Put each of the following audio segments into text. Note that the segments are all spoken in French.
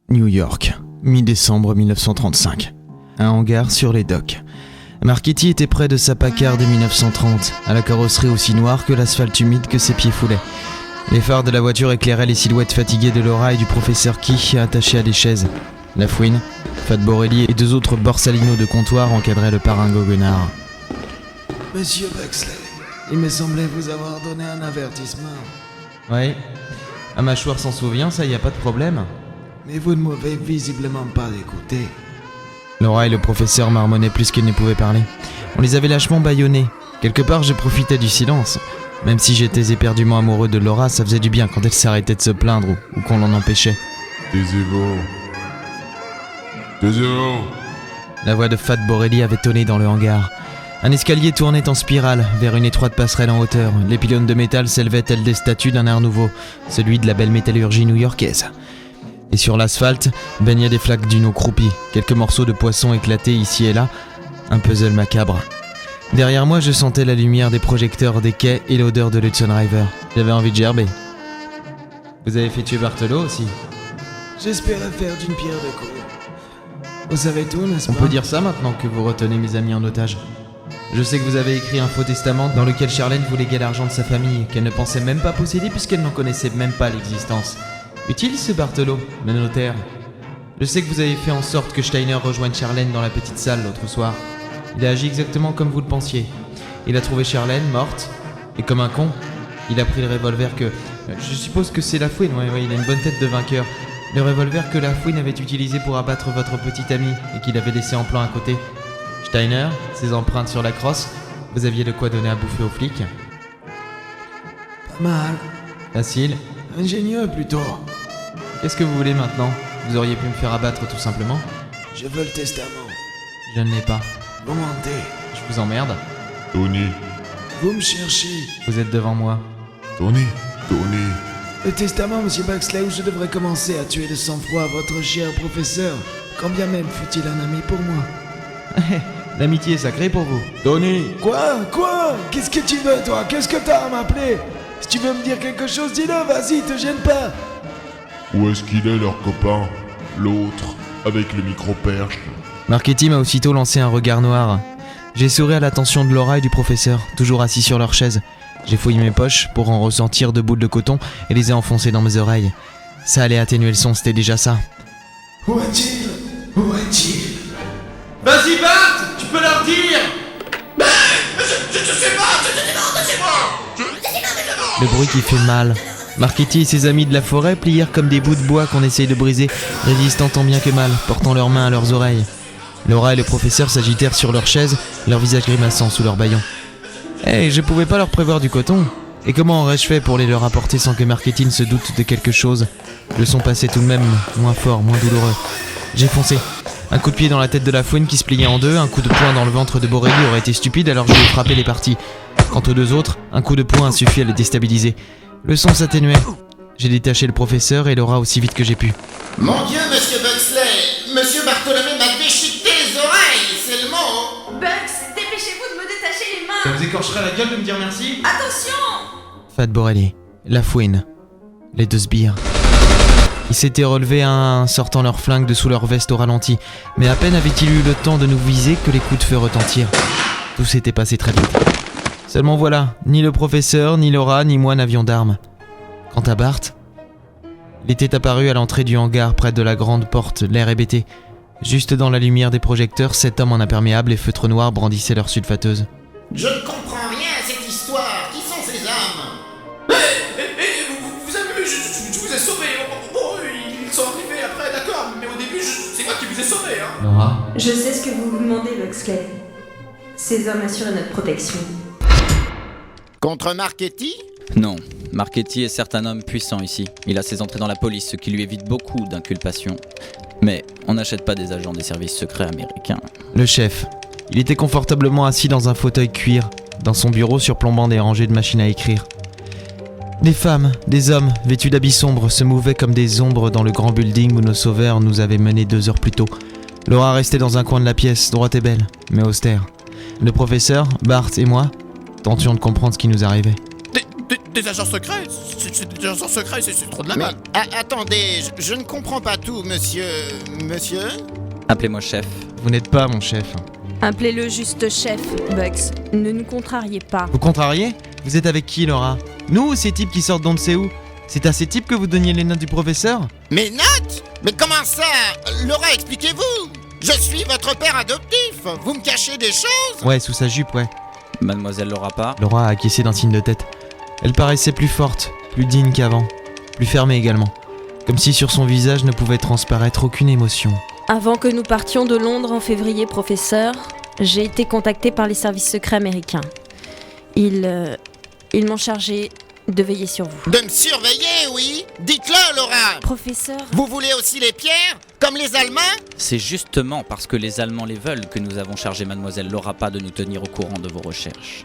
New York, mi-décembre 1935. Un hangar sur les docks. Marchetti était près de sa Packard de 1930, à la carrosserie aussi noire que l'asphalte humide que ses pieds foulaient. Les phares de la voiture éclairaient les silhouettes fatiguées de Laura et du professeur Key attachés à des chaises. La Fouine, Fat Borelli et deux autres borsalinos de comptoir encadraient le parrain goguenard. Monsieur Bexley, il me semblait vous avoir donné un avertissement. Oui, un mâchoire s'en souvient, ça y a pas de problème. Mais vous ne m'avez visiblement pas écouté. Laura et le professeur marmonnaient plus qu'ils ne pouvaient parler. On les avait lâchement bâillonnés. Quelque part, je profitais du silence. Même si j'étais éperdument amoureux de Laura, ça faisait du bien quand elle s'arrêtait de se plaindre ou qu'on l'en empêchait. Taisez-vous. La voix de Fat Borelli avait tonné dans le hangar. Un escalier tournait en spirale vers une étroite passerelle en hauteur. Les pylônes de métal s'élevaient tels des statues d'un art nouveau, celui de la belle métallurgie new-yorkaise. Et sur l'asphalte, baignaient des flaques d'une eau croupie, quelques morceaux de poisson éclatés ici et là, un puzzle macabre. Derrière moi, je sentais la lumière des projecteurs des quais et l'odeur de l'Hudson River. J'avais envie de gerber. Vous avez fait tuer Bartolo aussi? J'espérais faire d'une pierre deux coups. Vous savez tout, n'est-ce pas? On peut dire ça maintenant que vous retenez mes amis en otage. Je sais que vous avez écrit un faux testament dans lequel Charlène vous léguait l'argent de sa famille, qu'elle ne pensait même pas posséder puisqu'elle n'en connaissait même pas l'existence. Utile ce Bartolo, le notaire. Je sais que vous avez fait en sorte que Steiner rejoigne Charlène dans la petite salle l'autre soir. Il a agi exactement comme vous le pensiez. Il a trouvé Charlène morte, et comme un con, il a pris le revolver que... Je suppose que c'est la Fouine, ouais, il a une bonne tête de vainqueur. Le revolver que la Fouine avait utilisé pour abattre votre petit ami, et qu'il avait laissé en plan à côté. Steiner, ses empreintes sur la crosse, vous aviez de quoi donner à bouffer aux flics. Pas mal. Facile. Ingénieux plutôt. Qu'est-ce que vous voulez maintenant? Vous auriez pu me faire abattre tout simplement. Je veux le testament. Je ne l'ai pas. Vous mentez. Je vous emmerde. Tony. Vous me cherchez. Vous êtes devant moi. Tony. Le testament, monsieur Baxley, où je devrais commencer à tuer de sang-froid votre cher professeur, quand bien même fut-il un ami pour moi. L'amitié est sacrée pour vous. Tony. Quoi? Qu'est-ce que tu veux, toi? Qu'est-ce que t'as à m'appeler? Si tu veux me dire quelque chose, dis-le, vas-y, te gêne pas. Où est-ce qu'il est, leur copain? L'autre, avec le micro-perche. Marchetti m'a aussitôt lancé un regard noir. J'ai souri à l'attention de Laura et du professeur, toujours assis sur leur chaise. J'ai fouillé mes poches pour en ressentir 2 boules de coton et les ai enfoncées dans mes oreilles. Ça allait atténuer le son, c'était déjà ça. Où est-il? Vas-y Bart, tu peux leur dire. Je sais pas, c'est moi. Le bruit qui fait mal. Marchetti et ses amis de la forêt plièrent comme des bouts de bois qu'on essaye de briser, résistant tant bien que mal, portant leurs mains à leurs oreilles. Laura et le professeur s'agitèrent sur leurs chaises, leur visage grimaçant sous leurs bâillons. Je pouvais pas leur prévoir du coton. Et comment aurais-je fait pour les leur apporter sans que Marchetti ne se doute de quelque chose? Le son passait tout de même, moins fort, moins douloureux. J'ai foncé. Un coup de pied dans la tête de la Fouine qui se pliait en deux, un coup de poing dans le ventre de Borelli aurait été stupide, alors je lui ai frappé les parties. Quant aux 2 autres, un coup de poing a suffi à les déstabiliser. Le son s'atténuait. J'ai détaché le professeur et Laura aussi vite que j'ai pu. Mon Dieu, monsieur Buxley, monsieur Bartholomé m'a déchiqueté les oreilles, c'est le mot. Bugs, dépêchez-vous de me détacher les mains. Ça vous écorcherait la gueule de me dire merci? Attention! Fat Borelli, la Fouine, les 2 sbires. Ils s'étaient relevés un à un, sortant leurs flingues de sous leur veste au ralenti. Mais à peine avaient-ils eu le temps de nous viser que les coups de feu retentirent. Tout s'était passé très vite. Seulement voilà, ni le professeur, ni Laura, ni moi n'avions d'armes. Quant à Bart, il était apparu à l'entrée du hangar près de la grande porte, l'air hébété. Juste dans la lumière des projecteurs, 7 hommes en imperméable et feutre noir brandissaient leurs sulfateuses. Je ne comprends rien à cette histoire. Qui sont ces hommes? Vous avez vu, je vous ai sauvé. Bon, ils sont arrivés après, d'accord, mais au début, c'est moi qui vous ai sauvé, hein. Laura? Je sais ce que vous vous demandez, Buxley. Ces hommes assurent notre protection. Contre Marchetti? Non, Marchetti est certes un homme puissant ici. Il a ses entrées dans la police, ce qui lui évite beaucoup d'inculpations. Mais on n'achète pas des agents des services secrets américains. Le chef. Il était confortablement assis dans un fauteuil cuir, dans son bureau surplombant des rangées de machines à écrire. Des femmes, des hommes, vêtus d'habits sombres, se mouvaient comme des ombres dans le grand building où nos sauveurs nous avaient menés 2 heures plus tôt. Laura restait dans un coin de la pièce, droite et belle, mais austère. Le professeur, Bart et moi tentions de comprendre ce qui nous arrivait. Des agents secrets? Des agents secrets, c'est trop de la Mais merde. attendez, je ne comprends pas tout, monsieur... Monsieur? Appelez-moi chef. Vous n'êtes pas mon chef. Appelez-le juste chef, Bugs. Ne nous contrariez pas. Vous contrariez? Vous êtes avec qui, Laura? Nous ou ces types qui sortent d'on ne sait où? C'est à ces types que vous donniez les notes du professeur? Mes notes? Mais comment ça? Laura, expliquez-vous! Je suis votre père adoptif! Vous me cachez des choses? Ouais, sous sa jupe, ouais. Mademoiselle Laura pas. Laura a acquiescé d'un signe de tête. Elle paraissait plus forte, plus digne qu'avant, plus fermée également. Comme si sur son visage ne pouvait transparaître aucune émotion. Avant que nous partions de Londres en février, professeur, j'ai été contacté par les services secrets américains. Ils m'ont chargé de veiller sur vous. De me surveiller, oui? Dites-le, Laura! Professeur, Vous voulez aussi les pierres? Comme les Allemands? C'est justement parce que les Allemands les veulent que nous avons chargé Mademoiselle Laura pas de nous tenir au courant de vos recherches.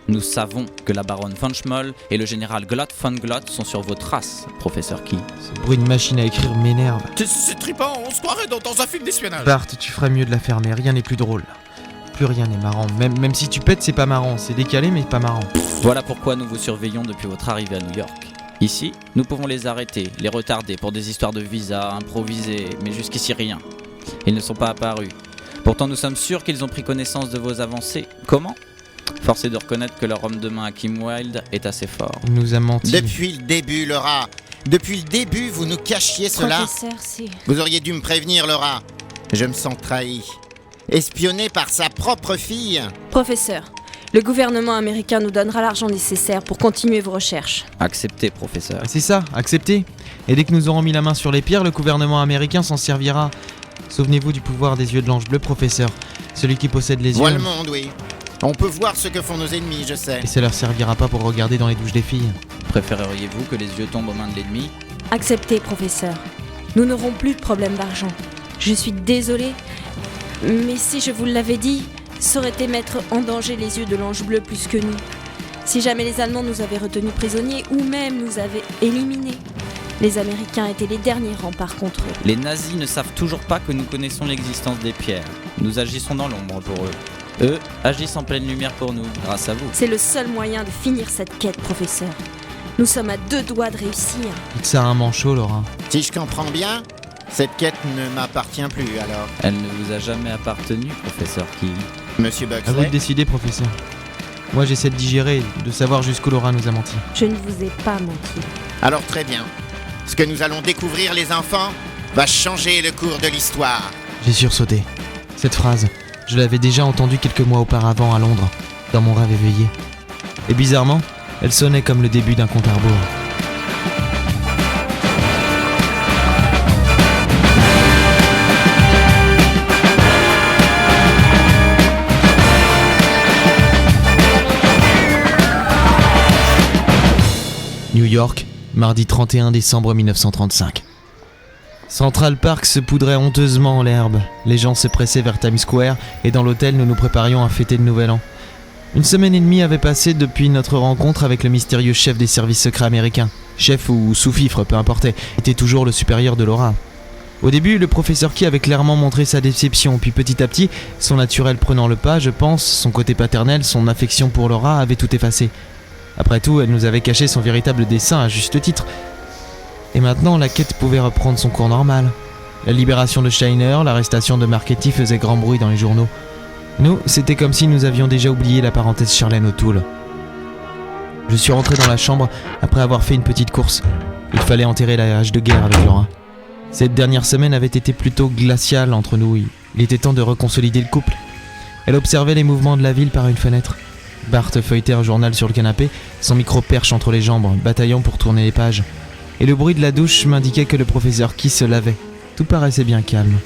Nous savons que la baronne von Schmoll et le général Glott von Glott sont sur vos traces, professeur Key. Ce bruit de machine à écrire m'énerve. C'est trippant, on se croirait dans un film d'espionnage. Bart, tu ferais mieux de la fermer, rien n'est plus drôle. Plus rien n'est marrant. Même si tu pètes, c'est pas marrant. C'est décalé, mais pas marrant. Voilà pourquoi nous vous surveillons depuis votre arrivée à New York. Ici, nous pouvons les arrêter, les retarder pour des histoires de visa, improvisées, mais jusqu'ici rien. Ils ne sont pas apparus. Pourtant, nous sommes sûrs qu'ils ont pris connaissance de vos avancées. Comment ? Force est de reconnaître que leur homme de main, Kim Wilde, est assez fort. Il nous a menti. Depuis le début, Laura. Depuis le début, vous nous cachiez cela. professeur, c'est... Vous auriez dû me prévenir, Laura. Je me sens trahi. Espionné par sa propre fille. Professeur, le gouvernement américain nous donnera l'argent nécessaire pour continuer vos recherches. Acceptez, professeur. C'est ça, acceptez. Et dès que nous aurons mis la main sur les pierres, le gouvernement américain s'en servira. Souvenez-vous du pouvoir des yeux de l'ange bleu, professeur. Celui qui possède les Vois yeux. le monde, oui. On peut voir ce que font nos ennemis, je sais. Et ça leur servira pas pour regarder dans les douches des filles. Préféreriez-vous que les yeux tombent aux mains de l'ennemi ? Acceptez, professeur. Nous n'aurons plus de problème d'argent. Je suis désolée, mais si je vous l'avais dit, ça aurait été mettre en danger les yeux de l'ange bleu plus que nous. Si jamais les Allemands nous avaient retenus prisonniers ou même nous avaient éliminés, les Américains étaient les derniers remparts contre eux. Les nazis ne savent toujours pas que nous connaissons l'existence des pierres. Nous agissons dans l'ombre pour eux. Eux agissent en pleine lumière pour nous, grâce à vous. C'est le seul moyen de finir cette quête, professeur. Nous sommes à 2 doigts de réussir. Dites ça à un manchot, Laura. Si je comprends bien, cette quête ne m'appartient plus, alors. Elle ne vous a jamais appartenu, professeur Key. Monsieur À vous de Buxley? décider, professeur. Moi, j'essaie de digérer, de savoir jusqu'où Laura nous a menti. Je ne vous ai pas menti. Alors très bien. Ce que nous allons découvrir, les enfants, va changer le cours de l'histoire. J'ai sursauté. Cette phrase, je l'avais déjà entendue quelques mois auparavant à Londres, dans mon rêve éveillé. Et bizarrement, elle sonnait comme le début d'un compte à rebours. New York, mardi 31 décembre 1935. Central Park se poudrait honteusement en l'herbe. Les gens se pressaient vers Times Square et dans l'hôtel, nous nous préparions à fêter le Nouvel An. Une semaine et demie avait passé depuis notre rencontre avec le mystérieux chef des services secrets américains. Chef ou sous-fifre, peu importe, était toujours le supérieur de Laura. Au début, le professeur Key avait clairement montré sa déception, puis petit à petit, son naturel prenant le pas, je pense, son côté paternel, son affection pour Laura avait tout effacé. Après tout, elle nous avait caché son véritable dessein à juste titre. Et maintenant, la quête pouvait reprendre son cours normal. La libération de Shiner, l'arrestation de Marchetti faisait grand bruit dans les journaux. Nous, c'était comme si nous avions déjà oublié la parenthèse Charlène O'Toole. Je suis rentré dans la chambre après avoir fait une petite course. Il fallait enterrer la hache de guerre avec Laura. Cette dernière semaine avait été plutôt glaciale entre nous. Il était temps de reconsolider le couple. Elle observait les mouvements de la ville par une fenêtre. Bart feuilletait un journal sur le canapé, son micro perche entre les jambes, bataillant pour tourner les pages. Et le bruit de la douche m'indiquait que le professeur Key se lavait. Tout paraissait bien calme.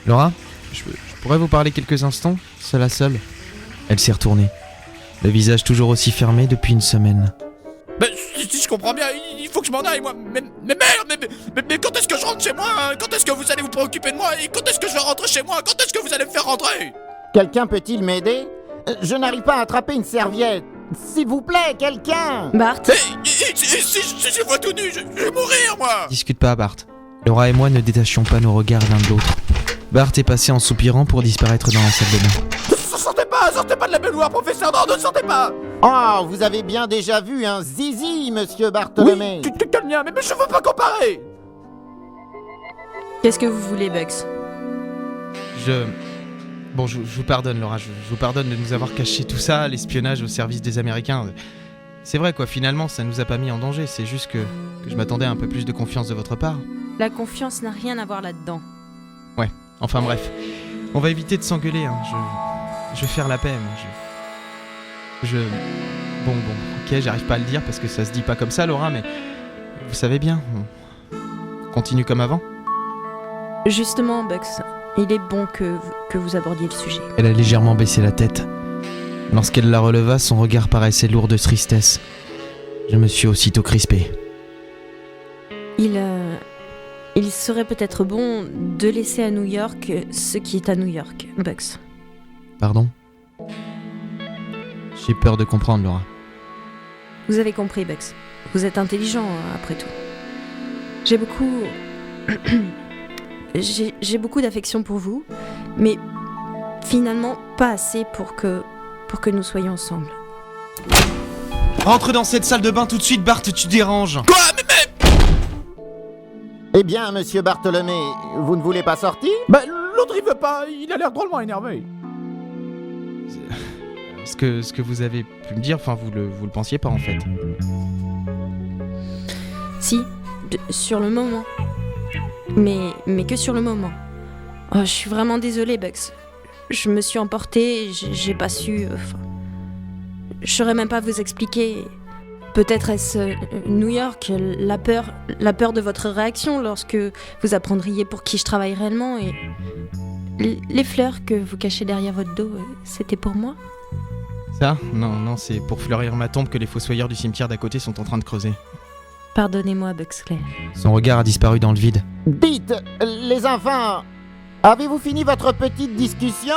Laura, je pourrais vous parler quelques instants, seule à seule. Elle s'est retournée. Le visage toujours aussi fermé depuis une semaine. Mais si je comprends bien, il faut que je m'en aille, moi. Mais merde, mais quand est-ce que je rentre chez moi, hein? Quand est-ce que vous allez vous préoccuper de moi? Et quand est-ce que je vais rentrer chez moi? Quand est-ce que vous allez me faire rentrer? Quelqu'un peut-il m'aider? Je n'arrive pas à attraper une serviette. S'il vous plaît, quelqu'un! Bart, Si je vois tout nu, je vais mourir, moi. Discute pas, Bart. Laura et moi ne détachions pas nos regards l'un de l'autre. Bart est passé en soupirant pour disparaître dans la salle de bain. Sortez pas de la baignoire, professeur, non, ne sortez pas. Oh, vous avez bien déjà vu un zizi, monsieur Bartholomé. Tu te calmes bien, mais je veux pas comparer. qu'est-ce que vous voulez, Bugs? Bon, je vous pardonne, Laura. Je vous pardonne de nous avoir caché tout ça, l'espionnage au service des Américains. C'est vrai, quoi, finalement, ça nous a pas mis en danger. C'est juste que je m'attendais à un peu plus de confiance de votre part. La confiance n'a rien à voir là-dedans. Ouais, enfin bref. On va éviter de s'engueuler, hein. Je vais faire la paix, moi. Bon, ok, j'arrive pas à le dire parce que ça se dit pas comme ça, Laura, mais vous savez bien, on continue comme avant. Justement, Bugs, il est bon que vous abordiez le sujet. Elle a légèrement baissé la tête. Lorsqu'elle la releva, son regard paraissait lourd de tristesse. Je me suis aussitôt crispé. Il serait peut-être bon de laisser à New York ce qui est à New York, Bugs. Pardon ? J'ai peur de comprendre, Laura. Vous avez compris, Bugs. Vous êtes intelligent, après tout. J'ai beaucoup... j'ai beaucoup d'affection pour vous, mais finalement pas assez pour que nous soyons ensemble. Rentre dans cette salle de bain tout de suite, Bart, tu déranges. Quoi? Mais... Eh bien, monsieur Bartholomé, vous ne voulez pas sortir? Bah, l'autre il veut pas, il a l'air drôlement énervé. Ce que vous avez pu me dire, enfin, vous le pensiez pas, en fait. Si, sur le moment. Mais que sur le moment. Oh, je suis vraiment désolée, Bugs. Je me suis emportée, j'ai pas su... je saurais même pas vous expliquer. Peut-être est-ce New York, la peur de votre réaction lorsque vous apprendriez pour qui je travaille réellement et... Les fleurs que vous cachez derrière votre dos, c'était pour moi? Ça ? Non, c'est pour fleurir ma tombe que les fossoyeurs du cimetière d'à côté sont en train de creuser. Pardonnez-moi, Buxley. Son regard a disparu dans le vide. Dites, les enfants, avez-vous fini votre petite discussion?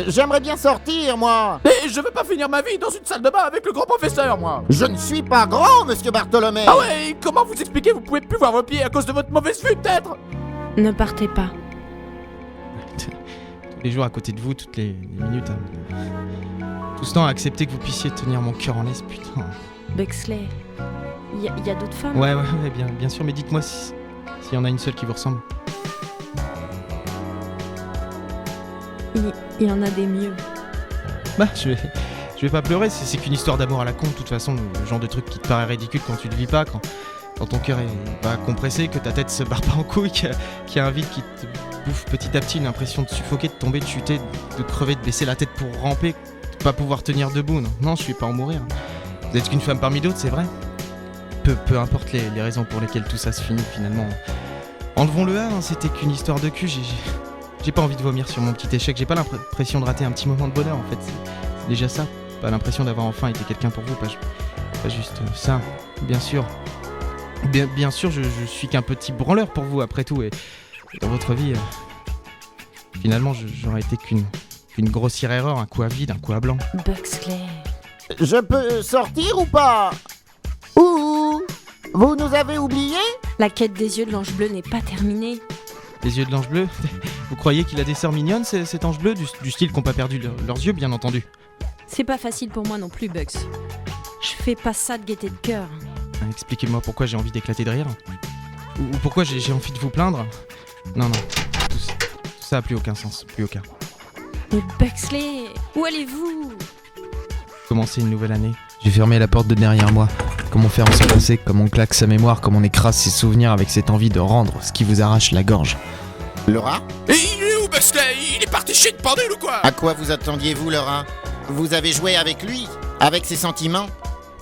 J'aimerais bien sortir, moi. Et je veux pas finir ma vie dans une salle de bain avec le grand professeur, moi. Je ne suis pas grand, monsieur Bartholomé. Ah ouais, comment vous expliquez vous pouvez plus voir vos pieds à cause de votre mauvaise vue, peut-être? Ne partez pas. Tous les jours à côté de vous, toutes les minutes. Tout ce temps à accepter que vous puissiez tenir mon cœur en laisse, putain. Buxley, il y a d'autres femmes? Ouais, bien sûr, mais dites-moi s'il y en a une seule qui vous ressemble. Il y en a des mieux. Bah, je vais pas pleurer, c'est qu'une histoire d'amour à la con, de toute façon, le genre de truc qui te paraît ridicule quand tu le vis pas, quand ton cœur est pas compressé, que ta tête se barre pas en couille, qu'il y a un vide qui te bouffe petit à petit, une impression de suffoquer, de tomber, de chuter, de crever, de baisser la tête pour ramper, de pas pouvoir tenir debout, non, je suis pas en mourir. Vous êtes qu'une femme parmi d'autres, c'est vrai. Peu importe les raisons pour lesquelles tout ça se finit, finalement. Enlevons-le là, c'était qu'une histoire de cul, j'ai pas envie de vomir sur mon petit échec, j'ai pas l'impression de rater un petit moment de bonheur en fait, c'est déjà ça, pas l'impression d'avoir enfin été quelqu'un pour vous, pas juste ça, bien sûr. Bien sûr, je suis qu'un petit branleur pour vous après tout, et dans votre vie, finalement j'aurais été qu'une grossière erreur, un coup à vide, un coup à blanc. Buxley. Je peux sortir ou pas? Ouh, vous nous avez oubliés? La quête des yeux de l'ange bleu n'est pas terminée. Les yeux de l'ange bleu? Vous croyez qu'il a des sœurs mignonnes, cet ange bleu, du style qu'ont pas perdu leurs yeux, bien entendu? C'est pas facile pour moi non plus, Bugs. Je fais pas ça de gaieté de cœur. Expliquez-moi pourquoi j'ai envie d'éclater de rire. Ou pourquoi j'ai envie de vous plaindre. Non, tout ça a plus aucun sens, plus aucun. Mais Buxley, où allez-vous? Commencer une nouvelle année. J'ai fermé la porte de derrière moi. Comme on fait en se passer, comme on claque sa mémoire, comme on écrase ses souvenirs avec cette envie de rendre ce qui vous arrache la gorge. Laura? Et il est où, Buxley? Il est parti chez une pendule ou quoi? À quoi vous attendiez-vous, Laura? Vous avez joué avec lui, avec ses sentiments.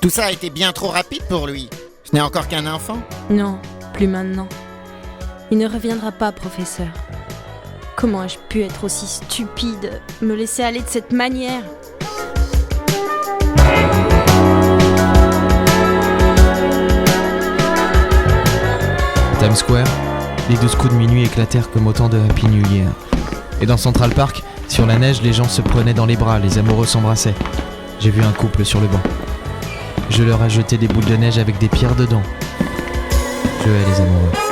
Tout ça a été bien trop rapide pour lui. Ce n'est encore qu'un enfant. Non, plus maintenant. Il ne reviendra pas, professeur. Comment ai-je pu être aussi stupide, me laisser aller de cette manière? Times Square, les 12 coups de minuit éclatèrent comme autant de Happy New Year. Et dans Central Park, Sur la neige, les gens se prenaient dans les bras, les amoureux s'embrassaient. J'ai vu un couple sur le banc. Je leur ai jeté des boules de neige avec des pierres dedans. Je hais les amoureux.